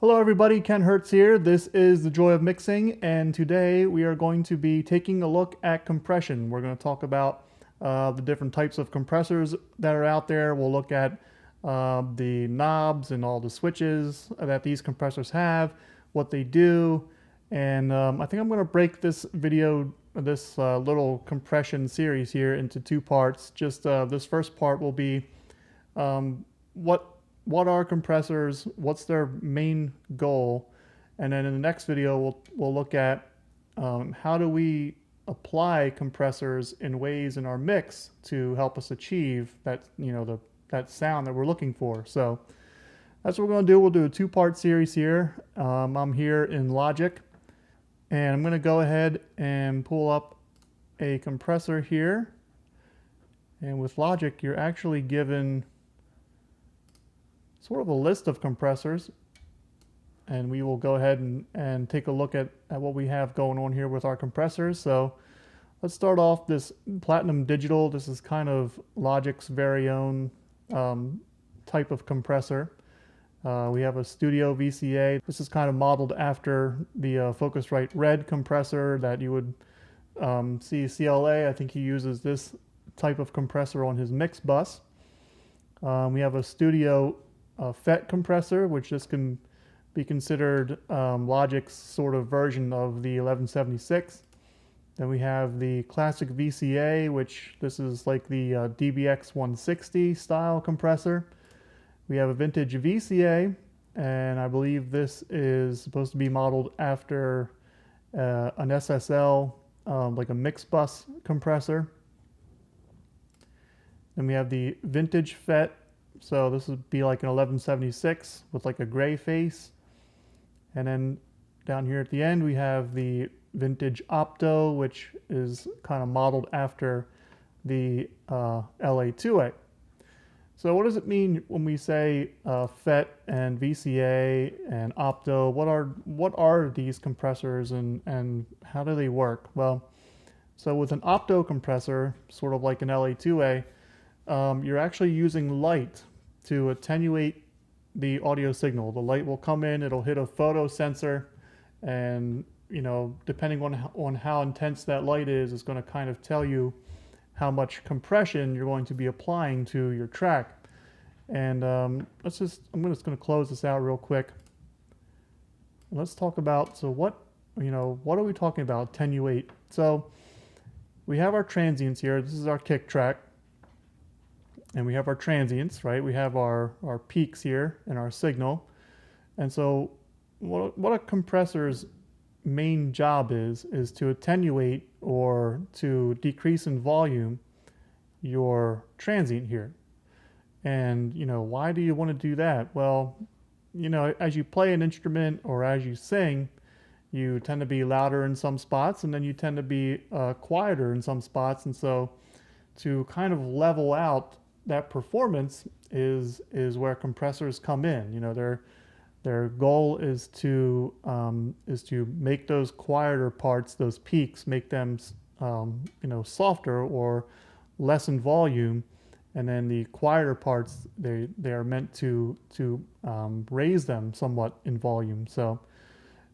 Hello everybody, Ken Hertz here. This is The Joy of Mixing, and today we are going to be taking a look at compression. We're going to talk about the different types of compressors that are out there. We'll look at the knobs and all the switches that these compressors have, what they do, and I think I'm going to break this video, this little compression series here into two parts. Just this first part will be what are compressors, what's their main goal, and then in the next video we'll look at how do we apply compressors in ways in our mix to help us achieve that that sound that we're looking for. So that's what we're going to do. We'll do a two-part series here. I'm here in Logic, and I'm going to go ahead and pull up a compressor here. And with Logic, you're actually given sort of a list of compressors, and we will go ahead and take a look at what we have going on here with our compressors. So let's start off this Platinum Digital. This is kind of Logic's very own type of compressor. We have a Studio VCA. This is kind of modeled after the Focusrite Red compressor that you would see CLA. I think he uses this type of compressor on his mix bus. We have a Studio Fett compressor, which this can be considered Logic's sort of version of the 1176. Then we have the classic VCA, which this is like the DBX 160 style compressor. We have a vintage VCA, and I believe this is supposed to be modeled after an SSL, like a mix bus compressor. Then we have the vintage Fett. So this would be like an 1176 with like a gray face. And then down here at the end, we have the vintage Opto, which is kind of modeled after the LA2A. So what does it mean when we say Fett and VCA and Opto? What are these compressors, and how do they work? Well, so with an Opto compressor, sort of like an LA2A, you're actually using light to attenuate the audio signal. The light will come in, it'll hit a photo sensor, and depending on how intense that light is, it's going to kind of tell you how much compression you're going to be applying to your track. And I'm just going to close this out real quick. Let's talk about, so what are we talking about, attenuate? So we have our transients here. This is our kick track. And we have our transients, right? We have our peaks here and our signal. And so what a compressor's main job is to attenuate or to decrease in volume your transient here. And, why do you want to do that? Well, as you play an instrument or as you sing, you tend to be louder in some spots, and then you tend to be quieter in some spots. And so to kind of level out that performance is where compressors come in. Their goal is to make those quieter parts, those peaks, make them softer or less in volume, and then the quieter parts they are meant to raise them somewhat in volume. So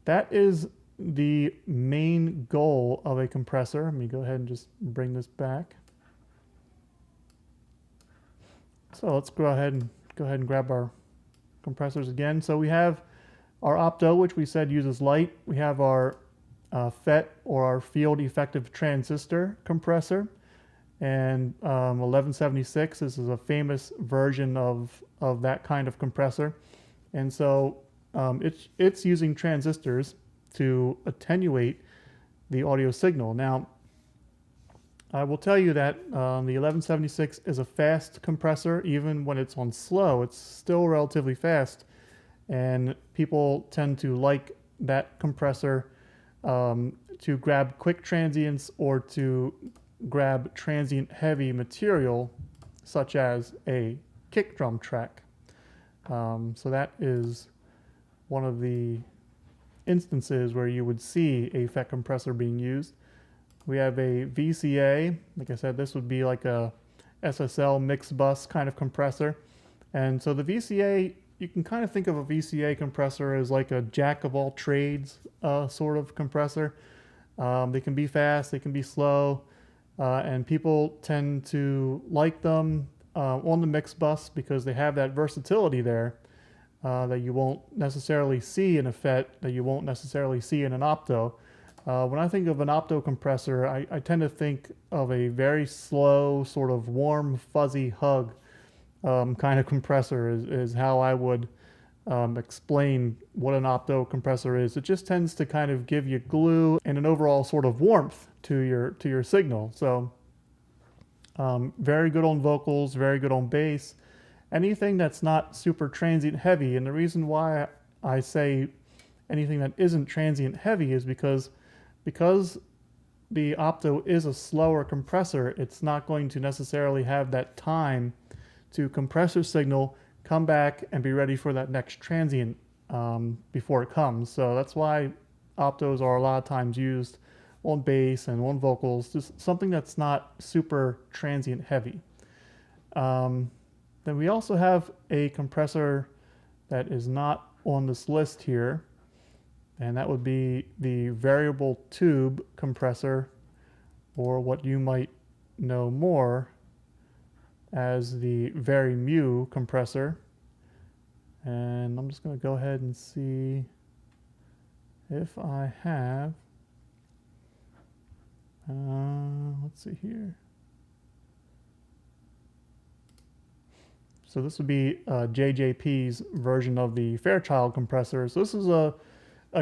that is the main goal of a compressor. Let me go ahead and just bring this back. So let's go ahead and grab our compressors again. So we have our Opto, which we said uses light. We have our Fett, or our field effective transistor compressor, and 1176. This is a famous version of that kind of compressor, and so it's using transistors to attenuate the audio signal. Now, I will tell you that the 1176 is a fast compressor. Even when it's on slow, it's still relatively fast. And people tend to like that compressor to grab quick transients or to grab transient heavy material, such as a kick drum track. So that is one of the instances where you would see a Fett compressor being used. We have a VCA. Like I said, this would be like a SSL mix bus kind of compressor. And so the VCA you can kind of think of a VCA compressor as like a jack of all trades sort of compressor. They can be fast, they can be slow, and people tend to like them on the mix bus because they have that versatility there that you won't necessarily see in a Fett, that you won't necessarily see in an Opto. When I think of an Opto compressor, I tend to think of a very slow, sort of warm, fuzzy hug kind of compressor is how I would explain what an Opto compressor is. It just tends to kind of give you glue and an overall sort of warmth to your signal. So very good on vocals, very good on bass. Anything that's not super transient heavy, and the reason why I say anything that isn't transient heavy is because the Opto is a slower compressor, it's not going to necessarily have that time to compress your signal, come back, and be ready for that next transient before it comes. So that's why Optos are a lot of times used on bass and on vocals, just something that's not super transient heavy. Then we also have a compressor that is not on this list here, and that would be the variable tube compressor, or what you might know more as the Vari-Mu compressor. And I'm just going to go ahead and see if I have, let's see here. So this would be JJP's version of the Fairchild compressor. So this is a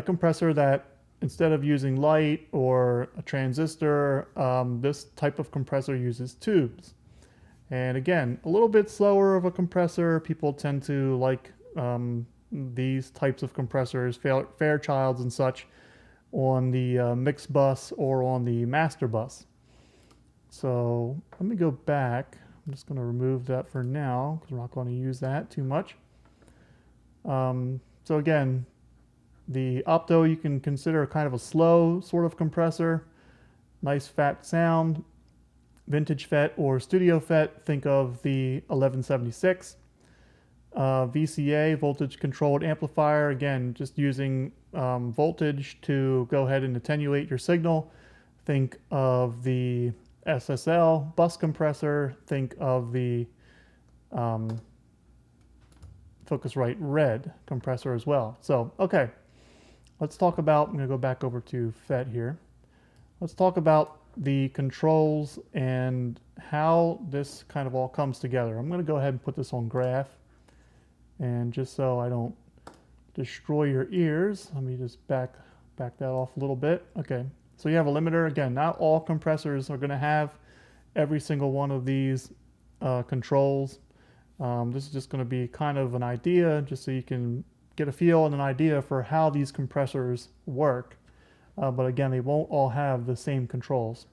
compressor that, instead of using light or a transistor, this type of compressor uses tubes. And again, a little bit slower of a compressor. People tend to like these types of compressors, Fairchilds and such, on the mix bus or on the master bus. So let me go back. I'm just going to remove that for now because we're not going to use that too much. So again, the Opto you can consider kind of a slow sort of compressor, nice fat sound. Vintage Fett or Studio Fett, think of the 1176. VCA, voltage controlled amplifier, again just using voltage to go ahead and attenuate your signal. Think of the SSL bus compressor, think of the Focusrite Red compressor as well. So okay, let's talk about, I'm going to go back over to Fett here. Let's talk about the controls and how this kind of all comes together. I'm going to go ahead and put this on graph, and just so I don't destroy your ears, let me just back that off a little bit. Okay, so you have a limiter. Again, not all compressors are going to have every single one of these controls. This is just going to be kind of an idea, just so you can get a feel and an idea for how these compressors work. But again, they won't all have the same controls.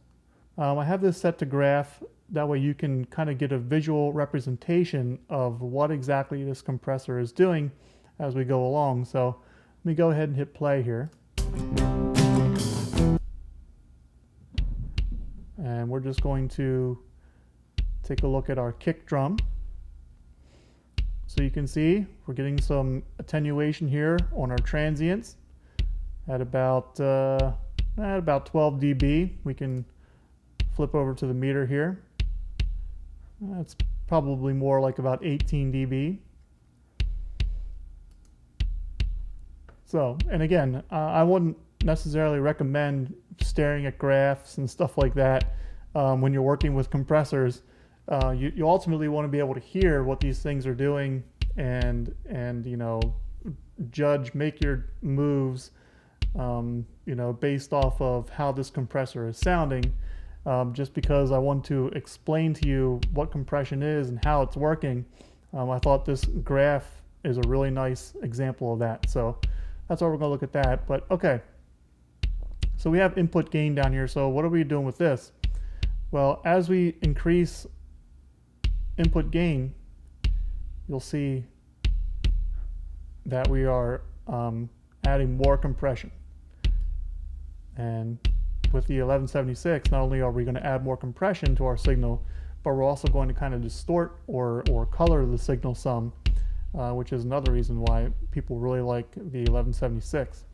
I have this set to graph. That way you can kind of get a visual representation of what exactly this compressor is doing as we go along. So let me go ahead and hit play here. And we're just going to take a look at our kick drum. So you can see we're getting some attenuation here on our transients at about 12 dB. We can flip over to the meter here. That's probably more like about 18 dB. So, and again, I wouldn't necessarily recommend staring at graphs and stuff like that when you're working with compressors. You ultimately want to be able to hear what these things are doing and you know, judge, make your moves you know, based off of how this compressor is sounding. Just because I want to explain to you what compression is and how it's working, I thought this graph is a really nice example of that. So that's why we're going to look at that. But okay, so we have input gain down here. So what are we doing with this? Well, as we increase input gain, you'll see that we are adding more compression. And with the 1176, not only are we going to add more compression to our signal, but we're also going to kind of distort or color the signal some which is another reason why people really like the 1176.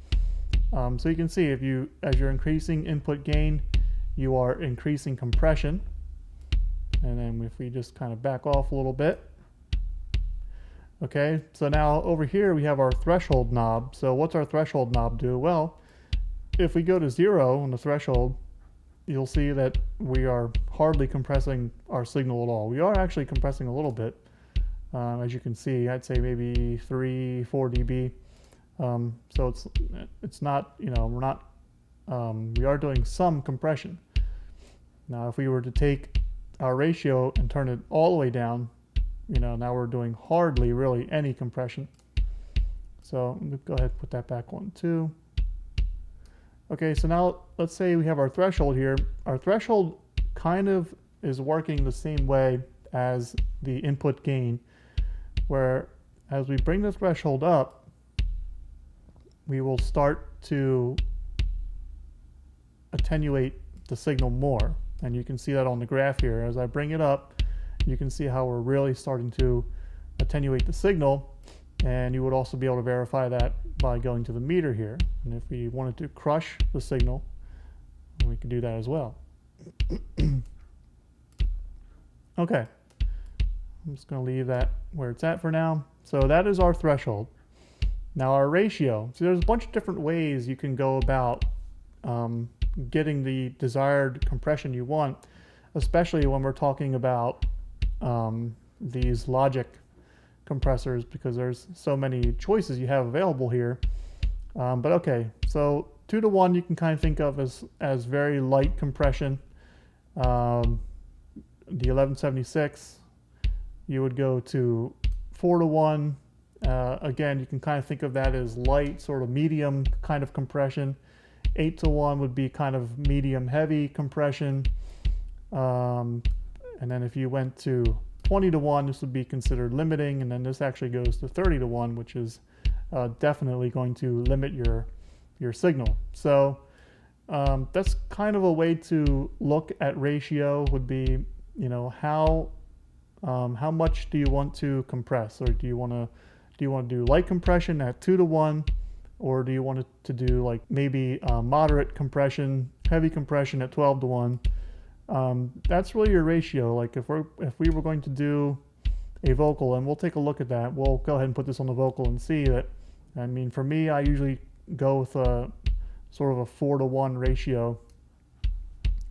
So you can see as you're increasing input gain, you are increasing compression. And then if we just kind of back off a little bit. Okay, so now over here we have our threshold knob. So what's our threshold knob do? Well, if we go to 0 on the threshold, you'll see that we are hardly compressing our signal at all. We are actually compressing a little bit. As you can see, I'd say maybe 3-4 dB. So it's not, we're not, we are doing some compression. Now if we were to take our ratio and turn it all the way down, now we're doing hardly really any compression. So let me go ahead and put that back on too. Okay, so now let's say we have our threshold here. Our threshold kind of is working the same way as the input gain, where as we bring the threshold up, we will start to attenuate the signal more. And you can see that on the graph here. As I bring it up, you can see how we're really starting to attenuate the signal. And you would also be able to verify that by going to the meter here. And if we wanted to crush the signal, we could do that as well. Okay, I'm just going to leave that where it's at for now. So that is our threshold. Now our ratio. So there's a bunch of different ways you can go about getting the desired compression you want, especially when we're talking about these logic compressors, because there's so many choices you have available here. But okay, so 2-to-1 you can kind of think of as very light compression. The 1176, you would go to 4-to-1. Again, you can kind of think of that as light, sort of medium kind of compression. 8-to-1 would be kind of medium heavy compression. And then if you went to 20-to-1, this would be considered limiting, and then this actually goes to 30-to-1, which is definitely going to limit your signal. So that's kind of a way to look at ratio, would be, how much do you want to compress, or do you want to do light compression at 2-to-1, or do you want it to do like maybe moderate compression, heavy compression at 12-to-1? That's really your ratio. Like if we were going to do a vocal, and we'll take a look at that, we'll go ahead and put this on the vocal and see that. I mean, for me, I usually go with a sort of a 4-to-1 ratio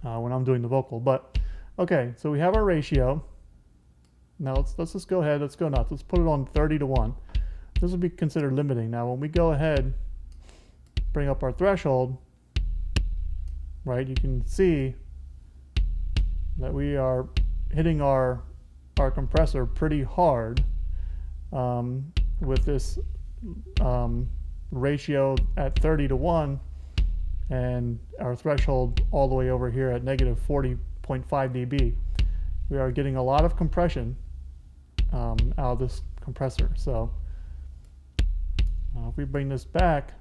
when I'm doing the vocal. But okay, so we have our ratio. Now let's just go ahead, let's go nuts. Let's put it on 30-to-1. This would be considered limiting. Now when we go ahead, bring up our threshold, right, you can see that we are hitting our compressor pretty hard with this ratio at 30-to-1, and our threshold all the way over here at negative 40.5 dB. We are getting a lot of compression out of this compressor. So if we bring this back,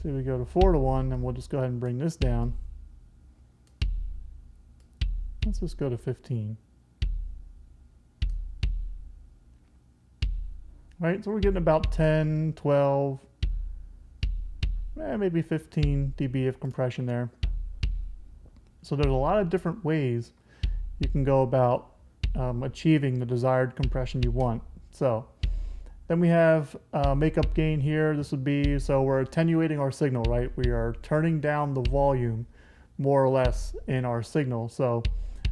say we go to 4-to-1, and we'll just go ahead and bring this down. Let's just go to 15. Right, so we're getting about 10, 12, maybe 15 dB of compression there. So there's a lot of different ways you can go about achieving the desired compression you want. So then we have makeup gain here. This would be, so we're attenuating our signal, right? We are turning down the volume more or less in our signal. So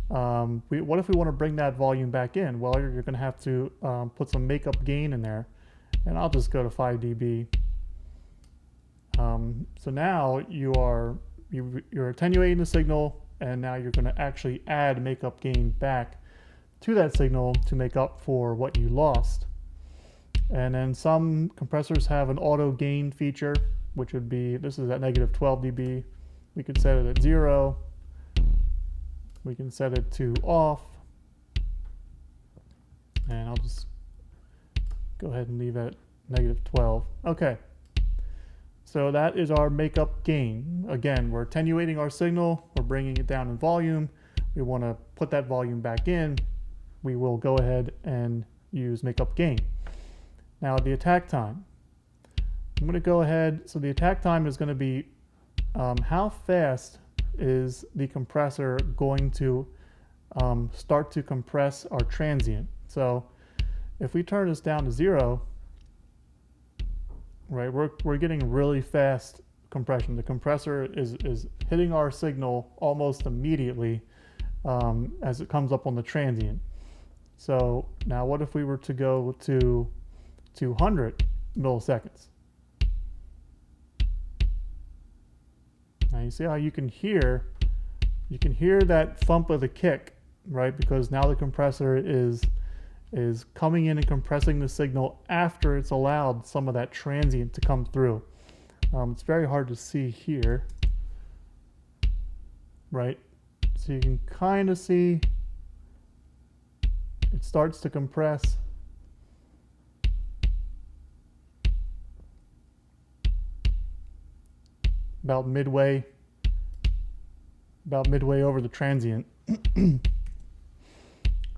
what if we want to bring that volume back in? Well, you're going to have to put some makeup gain in there, and I'll just go to 5 dB. So now you're attenuating the signal, and now you're going to actually add makeup gain back to that signal to make up for what you lost. And then some compressors have an auto gain feature, which would be, this is at negative 12 dB. We could set it at 0. We can set it to off. And I'll just go ahead and leave it at negative 12. Okay. So that is our makeup gain. Again, we're attenuating our signal. We're bringing it down in volume. We want to put that volume back in. We will go ahead and use makeup gain. Now the attack time. I'm going to go ahead, so the attack time is going to be how fast is the compressor going to start to compress our transient. So if we turn this down to 0, right, we're getting really fast compression. The compressor is hitting our signal almost immediately as it comes up on the transient. So now what if we were to go to 200 milliseconds? Now you see how you can hear that thump of the kick, right? Because now the compressor is coming in and compressing the signal after it's allowed some of that transient to come through. It's very hard to see here, right? So you can kind of see it starts to compress. About midway over the transient.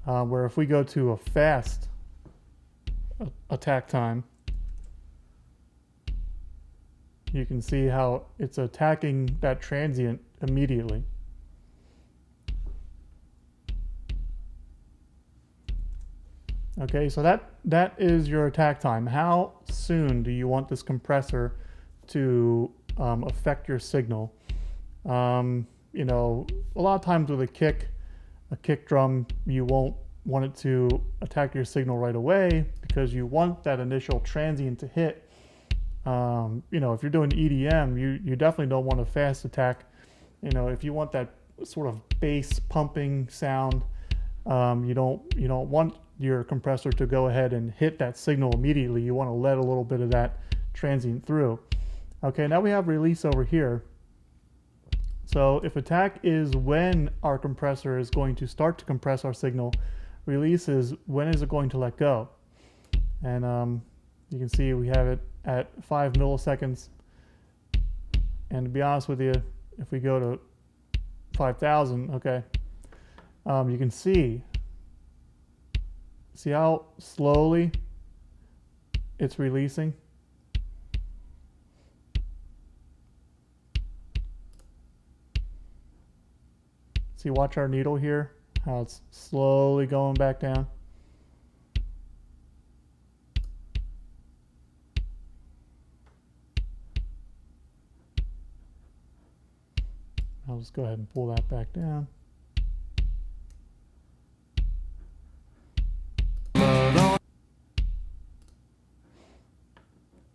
Where if we go to a fast attack time, you can see how it's attacking that transient immediately. Okay, so that is your attack time. How soon do you want this compressor to affect your signal? You know, a lot of times with a kick drum, you won't want it to attack your signal right away because you want that initial transient to hit. You know, if you're doing EDM, you definitely don't want a fast attack. You know, if you want that sort of bass pumping sound, you don't want your compressor to go ahead and hit that signal immediately. You want to let a little bit of that transient through. Okay, now we have release over here. So if attack is when our compressor is going to start to compress our signal, release is when is it going to let go. And you can see we have it at 5 milliseconds. And to be honest with you, if we go to 5,000, okay, you can see how slowly it's releasing. See, watch our needle here, how it's slowly going back down. I'll just go ahead and pull that back down.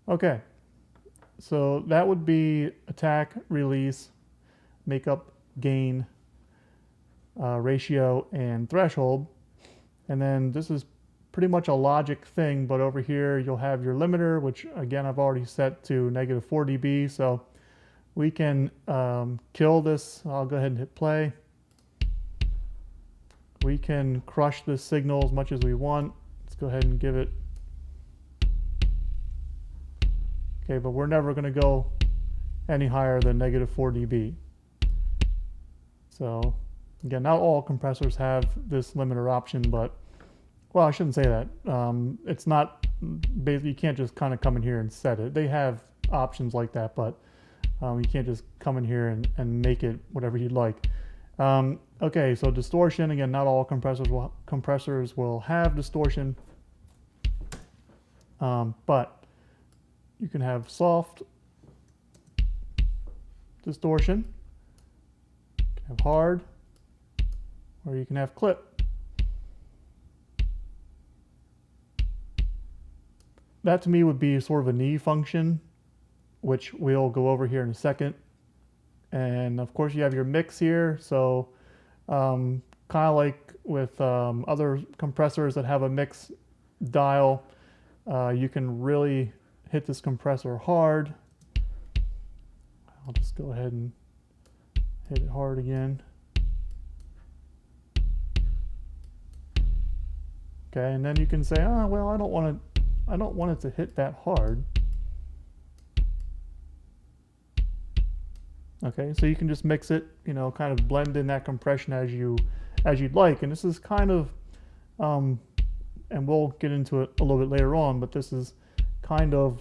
Okay, so that would be attack, release, makeup, gain, ratio, and threshold. And then this is pretty much a logic thing, but over here you'll have your limiter, which again I've already set to -4 dB, so we can kill this. I'll go ahead and hit play. We can crush this signal as much as we want. Let's go ahead and give it. Okay, but we're never going to go any higher than -4 dB. So again, not all compressors have this limiter option, but, well, I shouldn't say that. It's not, basically, you can't just kind of come in here and set it. They have options like that, but you can't just come in here and make it whatever you'd like. Okay, so distortion, again, not all compressors will have distortion, but you can have soft distortion, you can have hard, or you can have clip. That to me would be sort of a knee function, which we'll go over here in a second. And of course you have your mix here. So kind of like with other compressors that have a mix dial, you can really hit this compressor hard. I'll just go ahead and hit it hard again. Okay, and then you can say, oh, well, I don't want it to hit that hard. Okay, so you can just mix it, you know, kind of blend in that compression as you'd like. And this is kind of and we'll get into it a little bit later on, but this is kind of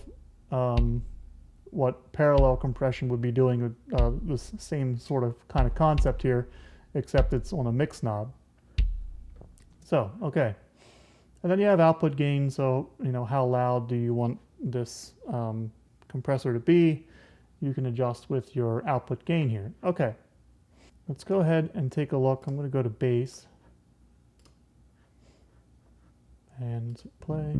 what parallel compression would be doing with this same sort of kind of concept here, except it's on a mix knob. So, okay. And then you have output gain, so how loud do you want this compressor to be? You can adjust with your output gain here. Okay, let's go ahead and take a look. I'm going to go to bass and play.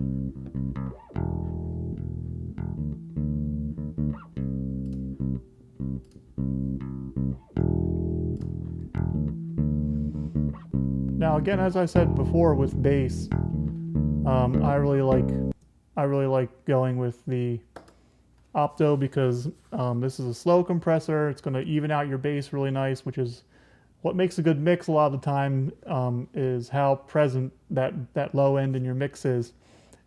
Now again, as I said before with bass, I really like going with the Opto because this is a slow compressor. It's going to even out your bass really nice, which is what makes a good mix a lot of the time, is how present that low end in your mix is.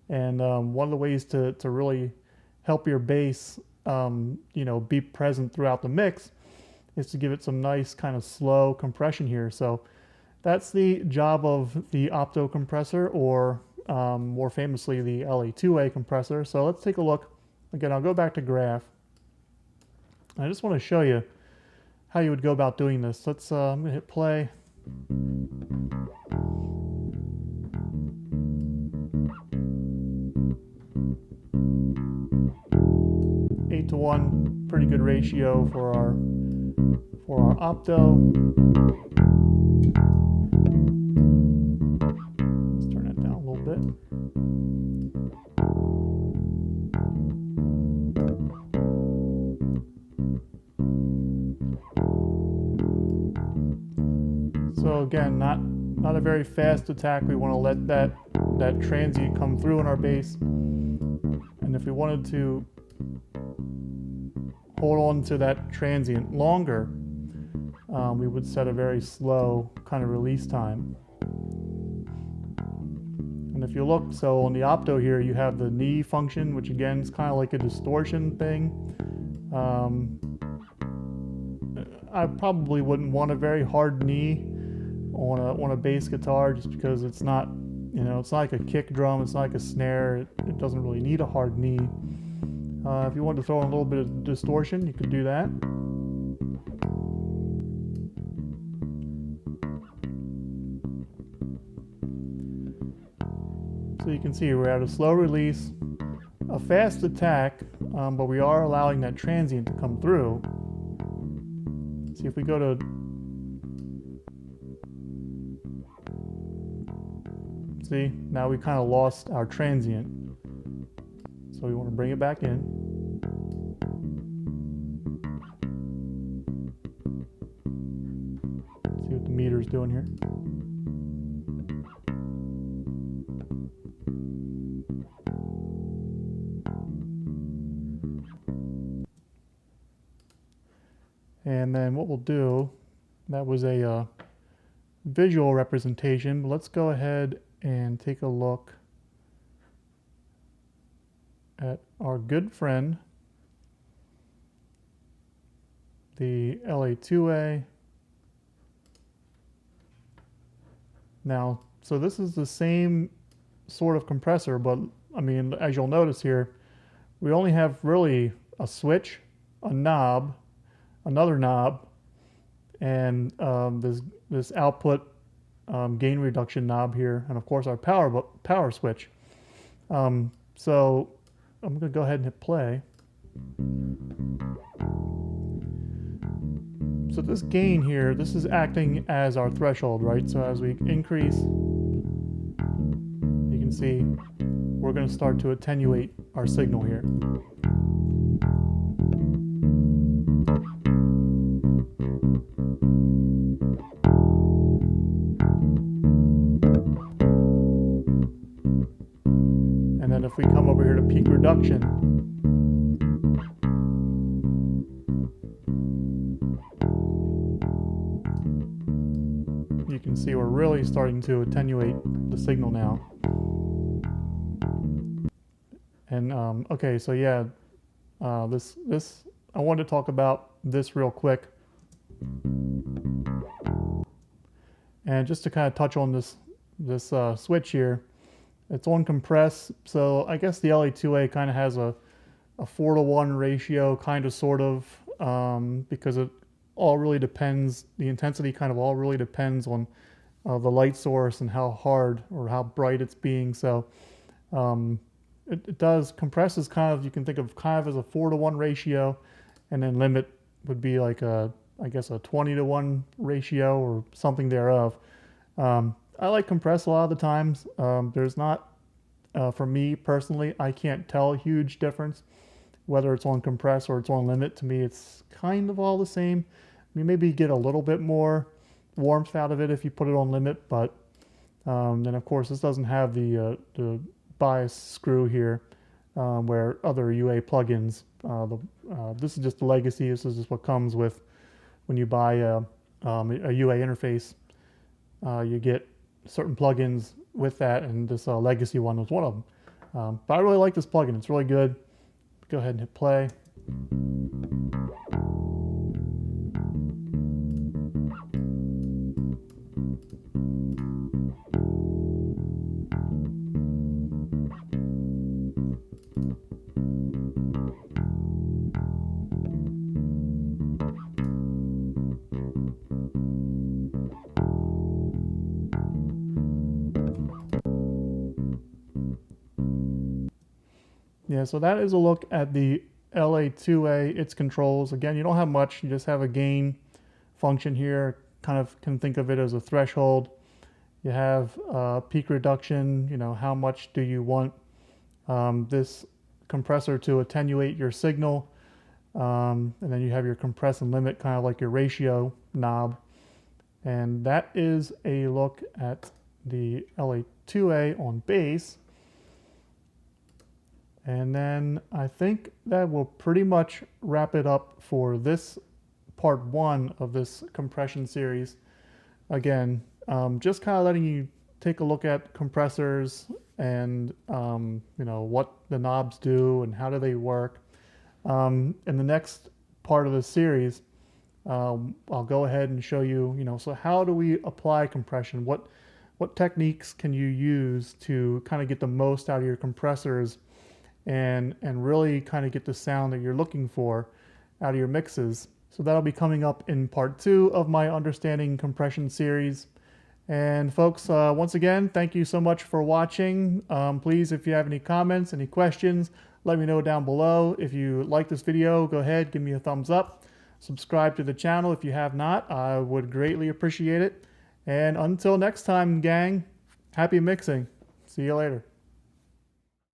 And one of the ways to really help your bass be present throughout the mix is to give it some nice kind of slow compression here. So that's the job of the Opto compressor, or more famously the LA2A compressor. So let's take a look. Again, I'll go back to graph. I just want to show you how you would go about doing this. Let's I'm going to hit play. Eight to 1, pretty good ratio for our Opto. Let's turn that down a little bit. So again, not a very fast attack. We want to let that transient come through in our bass. And if we wanted to hold on to that transient longer, we would set a very slow kind of release time. And if you look, so on the Opto here, you have the knee function, which again is kind of like a distortion thing. I probably wouldn't want a very hard knee on a bass guitar, just because it's not, it's not like a kick drum, it's not like a snare. It doesn't really need a hard knee. If you want to throw in a little bit of distortion, you could do that. So you can see we're at a slow release, a fast attack, but we are allowing that transient to come through. See, if we go to, see, now we kind of lost our transient. So we want to bring it back in. See what the meter's doing here. And then what we'll do, that was a visual representation, but let's go ahead and take a look at our good friend, the LA2A. Now, so this is the same sort of compressor, but I mean, as you'll notice here, we only have really a switch, a knob, another knob, and this output gain reduction knob here, and of course our power switch. So I'm going to go ahead and hit play. So this gain here, this is acting as our threshold, right? So as we increase, you can see we're going to start to attenuate our signal here. And then if we come over here to peak reduction, you can see we're really starting to attenuate the signal now. And okay, so yeah, this I wanted to talk about this real quick, and just to kind of touch on this switch here. It's on compress, so I guess the LA2A kind of has a 4-to-1 ratio, kind of, sort of, because it all really depends, the intensity kind of all really depends on the light source and how hard or how bright it's being. So it does, compress is kind of, you can think of kind of as a 4-to-1 ratio, and then limit would be like I guess a 20-to-1 ratio or something thereof. I like compress a lot of the times. There's not, for me personally, I can't tell a huge difference whether it's on compress or it's on limit. To me, it's kind of all the same. You maybe get a little bit more warmth out of it if you put it on limit, but then of course this doesn't have the bias screw here, where other UA plugins, this is just the legacy. This is just what comes with when you buy a UA interface. You get certain plugins with that, and this legacy one was one of them. But I really like this plugin. It's really good. Go ahead and hit play. Yeah, so that is a look at the LA2A, its controls. Again, you don't have much. You just have a gain function here. Kind of can think of it as a threshold. You have peak reduction, how much do you want this compressor to attenuate your signal. And then you have your compress and limit, kind of like your ratio knob. And that is a look at the LA2A on bass. And then I think that will pretty much wrap it up for this part 1 of this compression series. Again, just kind of letting you take a look at compressors and what the knobs do and how do they work. In the next part of the series, I'll go ahead and show you, so how do we apply compression? What techniques can you use to kind of get the most out of your compressors and really kind of get the sound that you're looking for out of your mixes? So that'll be coming up in part 2 of my Understanding Compression series. And folks, once again, thank you so much for watching. Please, if you have any comments, any questions, let me know down below. If you like this video, go ahead, give me a thumbs up. Subscribe to the channel if you have not. I would greatly appreciate it. And until next time, gang, happy mixing. See you later.